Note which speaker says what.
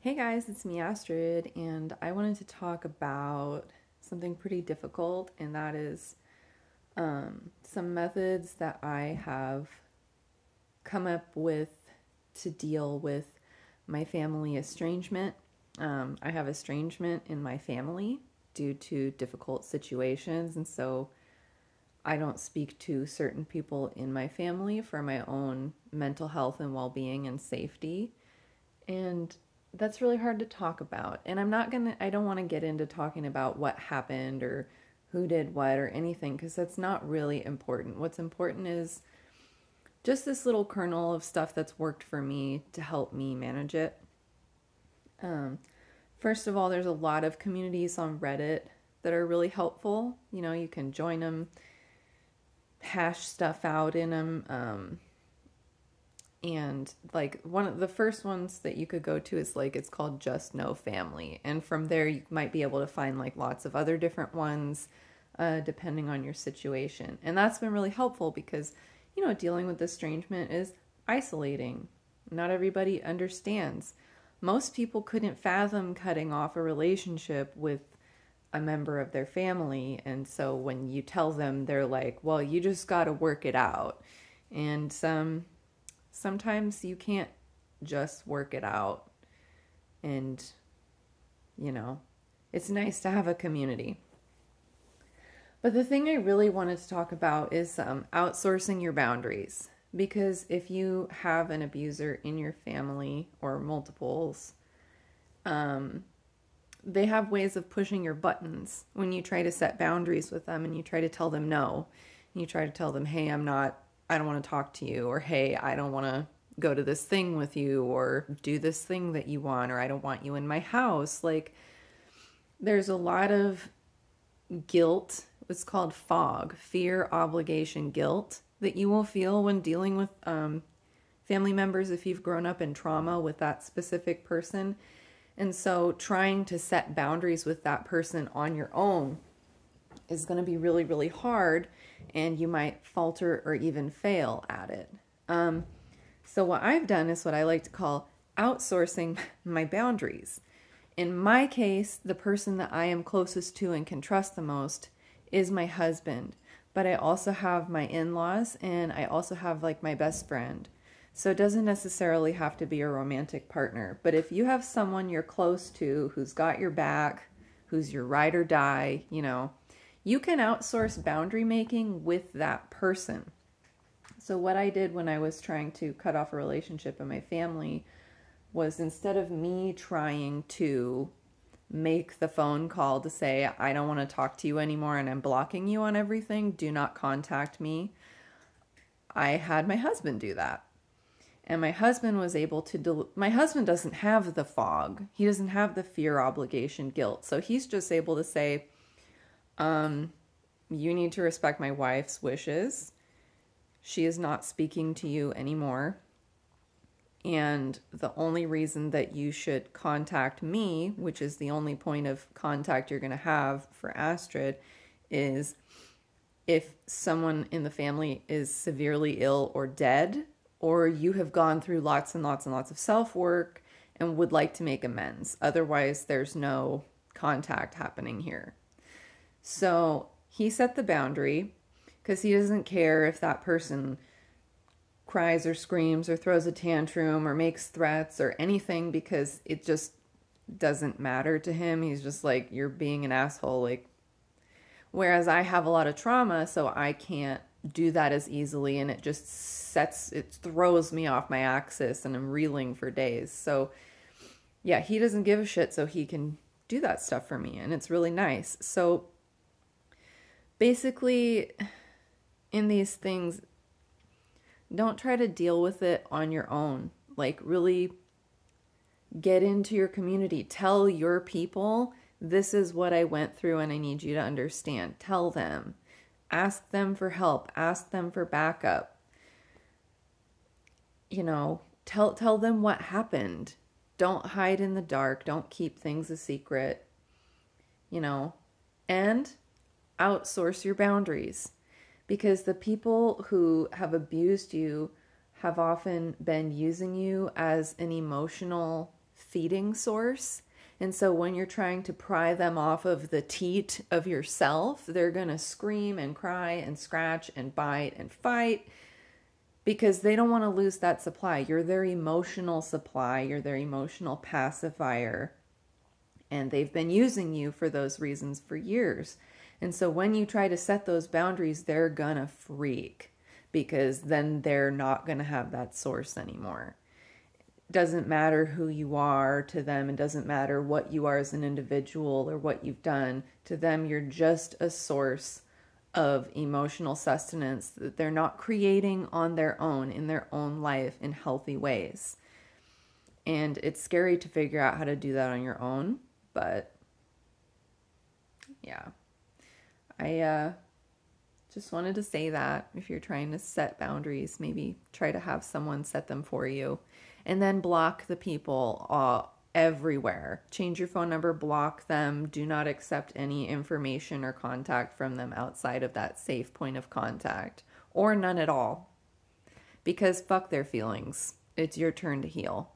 Speaker 1: Hey guys, it's me, Astrid, and I wanted to talk about something pretty difficult, and that is some methods that I have come up with to deal with my family estrangement. I have estrangement in my family due to difficult situations, and so I don't speak to certain people in my family for my own mental health and well-being and safety. And that's really hard to talk about. And I don't want to get into talking about what happened or who did what or anything, because that's not really important. What's important is just this little kernel of stuff that's worked for me to help me manage it. First of all, there's a lot of communities on Reddit that are really helpful. You know, you can join them, hash stuff out in them. And like one of the first ones that you could go to is it's called JUSTNOFAMILY. And from there you might be able to find lots of other different ones depending on your situation. And that's been really helpful because, dealing with estrangement is isolating. Not everybody understands. Most people couldn't fathom cutting off a relationship with a member of their family. And so when you tell them, they're like, well, you just got to work it out. And sometimes you can't just work it out. And, it's nice to have a community. But the thing I really wanted to talk about is outsourcing your boundaries. Because if you have an abuser in your family or multiples, they have ways of pushing your buttons when you try to set boundaries with them and you try to tell them no. And you try to tell them, hey, I don't want to talk to you, or hey, I don't want to go to this thing with you, or do this thing that you want, or I don't want you in my house. There's a lot of guilt. It's called fog, fear, obligation, guilt, that you will feel when dealing with family members if you've grown up in trauma with that specific person. And so trying to set boundaries with that person on your own is going to be really, really hard, and you might falter or even fail at it. So what I've done is what I like to call outsourcing my boundaries. In my case, the person that I am closest to and can trust the most is my husband. But I also have my in-laws, and I also have my best friend. So it doesn't necessarily have to be a romantic partner. But if you have someone you're close to who's got your back, who's your ride or die, you can outsource boundary making with that person. So what I did when I was trying to cut off a relationship in my family was, instead of me trying to make the phone call to say, I don't want to talk to you anymore and I'm blocking you on everything, do not contact me, I had my husband do that. And my husband was able to, my husband doesn't have the fog. He doesn't have the fear, obligation, guilt. So he's just able to say, you need to respect my wife's wishes. She is not speaking to you anymore. And the only reason that you should contact me, which is the only point of contact you're going to have for Astrid, is if someone in the family is severely ill or dead, or you have gone through lots and lots and lots of self-work and would like to make amends. Otherwise, there's no contact happening here. So he set the boundary because he doesn't care if that person cries or screams or throws a tantrum or makes threats or anything, because it just doesn't matter to him. He's just like, you're being an asshole. Whereas I have a lot of trauma, so I can't do that as easily, and it throws me off my axis and I'm reeling for days. So yeah, he doesn't give a shit, so he can do that stuff for me, and it's really nice. So basically, in these things, don't try to deal with it on your own. Really get into your community. Tell your people, this is what I went through and I need you to understand. Tell them. Ask them for help. Ask them for backup. Tell them what happened. Don't hide in the dark. Don't keep things a secret. And outsource your boundaries. Because the people who have abused you have often been using you as an emotional feeding source. And so when you're trying to pry them off of the teat of yourself, they're going to scream and cry and scratch and bite and fight because they don't want to lose that supply. You're their emotional supply. You're their emotional pacifier. And they've been using you for those reasons for years. And so when you try to set those boundaries, they're going to freak because then they're not going to have that source anymore. Doesn't matter who you are to them. It doesn't matter what you are as an individual or what you've done. To them, you're just a source of emotional sustenance that they're not creating on their own, in their own life, in healthy ways. And it's scary to figure out how to do that on your own. But yeah, I just wanted to say that if you're trying to set boundaries, maybe try to have someone set them for you. And then block the people everywhere. Change your phone number, block them. Do not accept any information or contact from them outside of that safe point of contact, or none at all. Because fuck their feelings. It's your turn to heal.